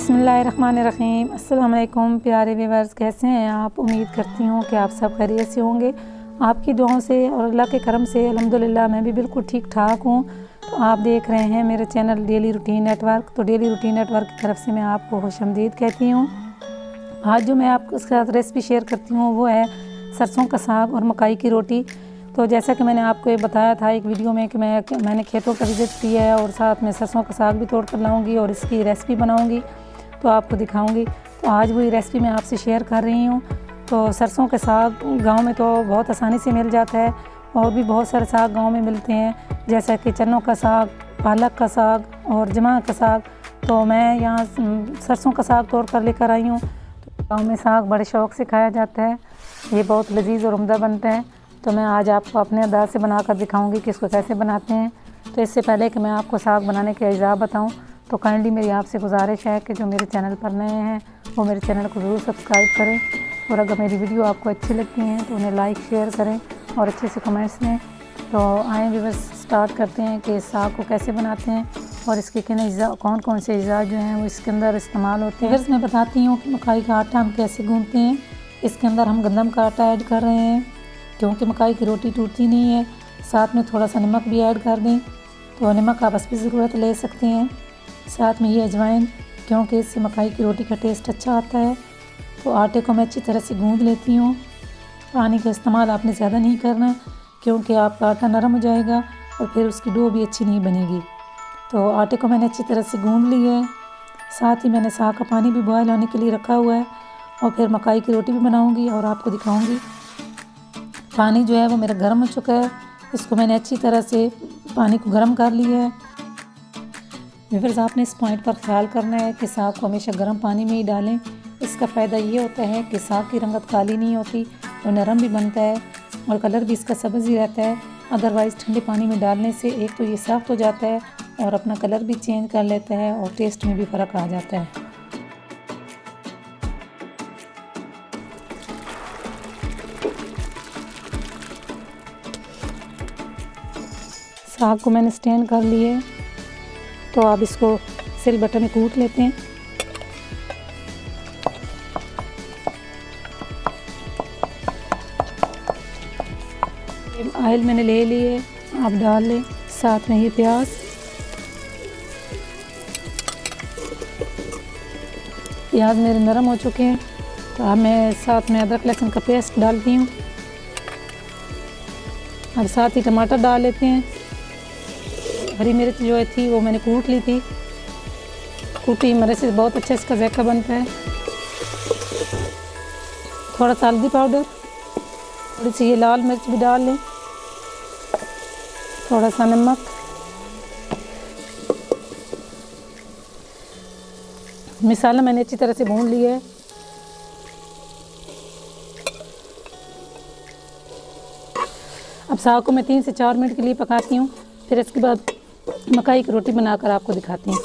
बिस्मिल्लाहिर्रहमानिर्रहीम। अस्सलाम वालेकुम प्यारे व्यूअर्स, कैसे हैं आप? उम्मीद करती हूँ कि आप सब खैरियत से होंगे। आपकी दुआओं से और अल्लाह के करम से अल्हम्दुलिल्लाह मैं भी बिल्कुल ठीक ठाक हूँ। तो आप देख रहे हैं मेरे चैनल डेली रूटीन नेटवर्क। तो डेली रूटीन नेटवर्क की तरफ से मैं आपको खुशामदीद कहती हूँ। आज जो मैं आपके साथ रेसिपी शेयर करती हूँ वो है सरसों का साग और मकाई की रोटी। तो जैसा कि मैंने आपको ये बताया था एक वीडियो में कि मैंने खेतों का विज़िट किया है और साथ में सरसों का साग भी तोड़ कर लाऊंगी और इसकी रेसिपी बनाऊंगी तो आपको दिखाऊंगी। तो आज वही रेसिपी मैं आपसे शेयर कर रही हूँ। तो सरसों का साग गांव में तो बहुत आसानी से मिल जाता है और भी बहुत सारे साग गांव में मिलते हैं, जैसा कि चनों का साग, पालक का साग और जमा का साग। तो मैं यहाँ सरसों का साग तोड़ कर लेकर आई हूँ। तो गाँव में साग बड़े शौक़ से खाया जाता है, ये बहुत लजीज और उम्दा बनता है। तो मैं आज आपको अपने अंदाज से बनाकर दिखाऊंगी कि इसको कैसे बनाते हैं। तो इससे पहले कि मैं आपको साग बनाने के अज्जा बताऊं तो काइंडली मेरी आपसे गुजारिश है कि जो मेरे चैनल पर नए हैं वो मेरे चैनल को ज़रूर सब्सक्राइब करें और अगर मेरी वीडियो आपको अच्छी लगती हैं तो उन्हें लाइक शेयर करें और अच्छे से कमेंट्स दें। तो आए व्यूअर्स, स्टार्ट करते हैं कि साग को कैसे बनाते हैं और इसके कौन कौन से अज्जा जो हैं वो इसके अंदर इस्तेमाल होते हैं। मैं बताती हूँ कि मकाई का आटा हम कैसे गूँथते हैं। इसके अंदर हम गंदम का आटा ऐड कर रहे हैं क्योंकि मकाई की रोटी टूटती नहीं है। साथ में थोड़ा सा नमक भी ऐड कर दें, तो नमक आप बस भी ज़रूरत ले सकते हैं। साथ में ये अजवाइन, क्योंकि इससे मकाई की रोटी का टेस्ट अच्छा आता है। तो आटे को मैं अच्छी तरह से गूँध लेती हूँ। पानी का इस्तेमाल आपने ज़्यादा नहीं करना क्योंकि आपका आटा नरम हो जाएगा और फिर उसकी डो भी अच्छी नहीं बनेगी। तो आटे को मैंने अच्छी तरह से गूँध लिया है। साथ ही मैंने साग का पानी भी बॉयल होने के लिए रखा हुआ है और फिर मकाई की रोटी भी बनाऊँगी और आपको दिखाऊँगी। पानी जो है वो मेरा गर्म हो चुका है, इसको मैंने अच्छी तरह से पानी को गर्म कर लिया है। व्यूअर्स, आपने इस पॉइंट पर ख्याल करना है कि साग को हमेशा गर्म पानी में ही डालें। इसका फ़ायदा ये होता है कि साग की रंगत काली नहीं होती और नरम भी बनता है और कलर भी इसका सब्ज़ ही रहता है। अदरवाइज़ ठंडे पानी में डालने से एक तो ये सख्त हो जाता है और अपना कलर भी चेंज कर लेता है और टेस्ट में भी फ़र्क आ जाता है। साग को मैंने स्टेन कर लिए, तो आप इसको सिल बटे में कूट लेते हैं। ऑयल मैंने ले लिए, आप डाल लें। साथ में ये प्याज, प्याज मेरे नरम हो चुके हैं तो अब मैं साथ में अदरक लहसुन का पेस्ट डालती हूँ। अब साथ ही टमाटर डाल लेते हैं। हरी मिर्च जो थी वो मैंने कूट ली थी, कूटी मिर्च से बहुत अच्छा इसका जायका बनता है। थोड़ा सा हल्दी पाउडर, थोड़ी सी ये लाल मिर्च भी डाल लें, थोड़ा सा नमक, मसाला मैंने अच्छी तरह से भून लिया है। अब साग को मैं 3 से 4 मिनट के लिए पकाती हूँ, फिर इसके बाद मकाई की रोटी बनाकर आपको दिखाती हूँ।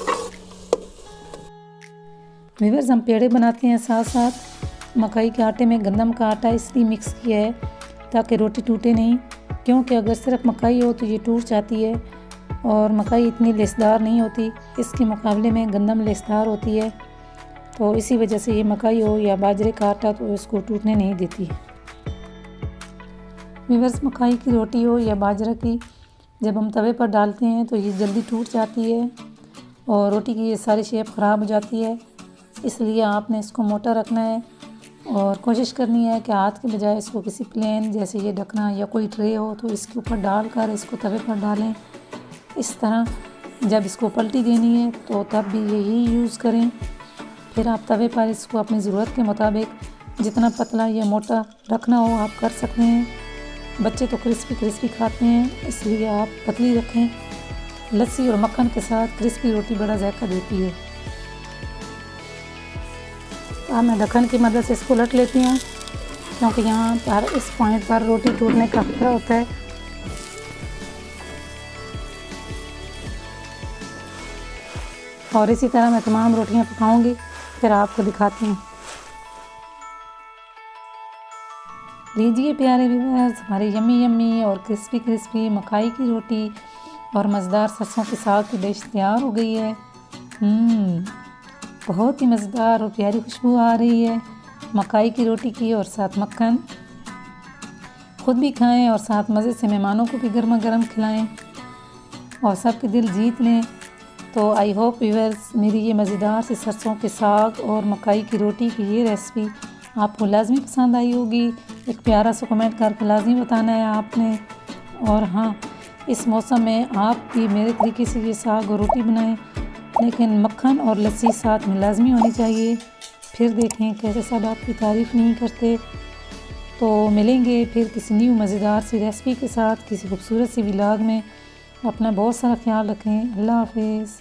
व्यूअर्स, हम पेड़े बनाते हैं साथ साथ मकाई के आटे में गंदम का आटा इसलिए मिक्स किया है ताकि रोटी टूटे नहीं, क्योंकि अगर सिर्फ मकाई हो तो ये टूट जाती है और मकाई इतनी लेसदार नहीं होती, इसके मुकाबले में गंदम लेसदार होती है। तो इसी वजह से ये मकाई हो या बाजरे का आटा तो इसको टूटने नहीं देती। व्यूअर्स, मकाई की रोटी हो या बाजरा की, जब हम तवे पर डालते हैं तो ये जल्दी टूट जाती है और रोटी की ये सारी शेप ख़राब हो जाती है। इसलिए आपने इसको मोटा रखना है और कोशिश करनी है कि हाथ के बजाय इसको किसी प्लेन जैसे ये ढकना या कोई ट्रे हो तो इसके ऊपर डालकर इसको तवे पर डालें। इस तरह जब इसको पलटी देनी है तो तब भी यही यूज़ करें। फिर आप तवे पर इसको अपनी ज़रूरत के मुताबिक जितना पतला या मोटा रखना हो आप कर सकते हैं। बच्चे तो क्रिस्पी खाते हैं, इसलिए आप पतली रखें। लस्सी और मक्खन के साथ क्रिस्पी रोटी बड़ा जायका देती है। अब मैं ढक्कन की मदद से इसको उलट लेती हूँ क्योंकि यहाँ पर इस पॉइंट पर रोटी टूटने का खतरा होता है। और इसी तरह मैं तमाम रोटियाँ पकाऊंगी, फिर आपको दिखाती हूँ। लीजिए प्यारे व्यूअर्स, हमारी यम्मी और क्रिस्पी मकाई की रोटी और मज़ेदार सरसों के साग की डिश तैयार हो गई है। बहुत ही मज़ेदार और प्यारी खुशबू आ रही है मकाई की रोटी की और साथ मक्खन। खुद भी खाएं और साथ मज़े से मेहमानों को भी गर्मा गर्म खिलाएं और सबके दिल जीत लें। तो आई होप व्यूअर्स मेरी ये मज़ेदार सी सरसों के साग और मकाई की रोटी की ये रेसिपी आपको लाजमी पसंद आई होगी। एक प्यारा सा कमेंट करके लाजमी बताना है आपने। और हाँ, इस मौसम में आप भी मेरे तरीके से ये साग और रोटी बनाएं, लेकिन मक्खन और लस्सी साथ में लाजमी होनी चाहिए। फिर देखें कैसे सब आपकी तारीफ़ नहीं करते। तो मिलेंगे फिर किसी न्यू मज़ेदार सी रेसिपी के साथ किसी खूबसूरत सी व्लॉग में। अपना बहुत सारा ख्याल रखें। अल्लाह हाफिज़।